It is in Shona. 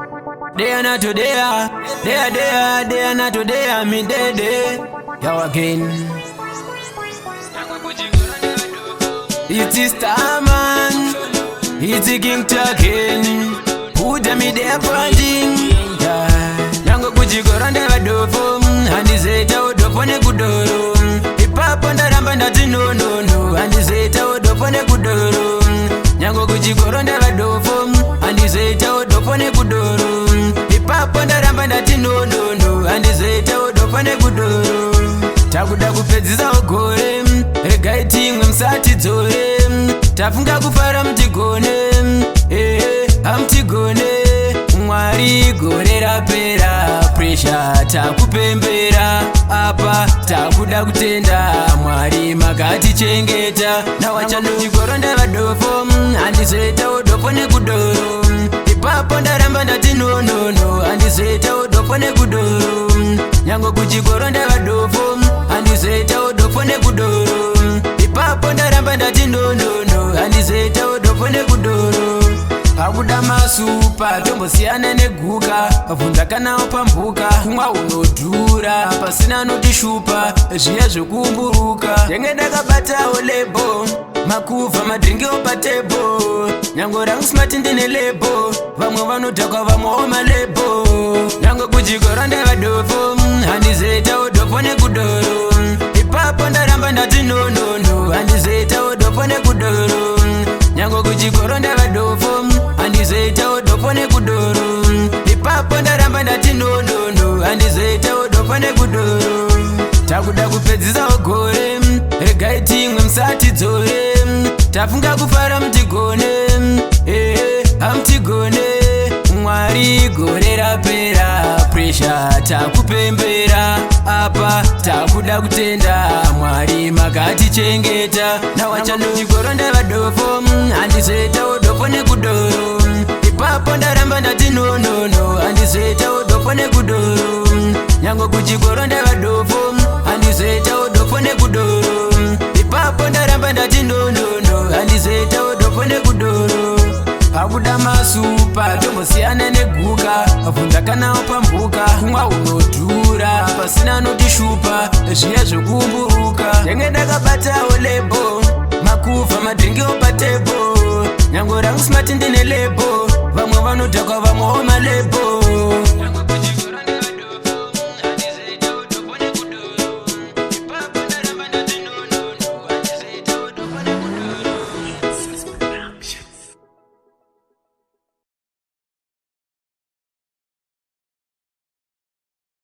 Day and not today, day and not today, me day. Yo again. It is Starman, it's a king talking. Who tell me they're punching? Nango kujigora ndeva dofo, handizeta udopone kudoro. Ipapo ndaramba ndati no, handizeta udopone kudoro. Nango kujigora ndeva dofo, handizeta udopone kudoro. Ipapo ndaramba ndati no, handizeta udopone kudoro. Takuda kupedzisa ugore, regai timwe msati dzore. Tafunga kufara mtigone, hamtigone. Mwari gore rapera, pressure takupembera. Apa takuda kutenda, Mwari makati chengeta. Na wachano chigoro ndeva dofo, handizeta udopone kudoro. Ipapo ndaramba ndati no, handizeta udopone kudoro. Nyango kuchigoro ndeva dofo, handizeta udopone kudoro. Ipapo ndaramba ndati no, handizeta udopone kudoro. Akuda masupa, tombosiyana neguka. Vunza kana wapambuka, kumwa unodhura. Pasina anotishupa, zviya zvokumburuka. Ndenge ndakabatawo lebo, makuva madringi opatebo. Nyango rangu smart ndine lebo, vamwe vanodhakwa vamwewo malebo. Nyango kujigora ndeva dofo, handizeta udopone kudoro. Ipapo ndaramba ndati no, handizeta udopone kudoro. Nyango kuchigoro ndeva dofo, handizeta udopone kudoro. Ipapo ndaramba ndati no, handizeta udopone kudoro. Takuda kupedzisa ugore, regai timwe msati dzore. Tafunga kufara mtigone, hamtigone. Mwari gore rapera, pressure takupembera. Apa takuda kutenda, Mwari makati chengeta. Na wachano chigoro ndeva dofo, handizeta udopone kudoro. Ipapo ndaramba ndati no, handizeta udopone kudoro. Nyango kuchigoro ndeva dofo, handizeta udopone kudoro. Ipapo ndaramba ndati no, handizeta udopone kudoro. Akuda masupa, tombosiyana neguka. Vunza kana wapambuka, kumwa unodhura. Pasina anotishupa, zviya zvokumburuka. Ndenge ndakabatawo lebo, makuva madringi opatebo. Nyango rangu smart ndine lebo, vamwe vanodhakwa vamwewo malebo.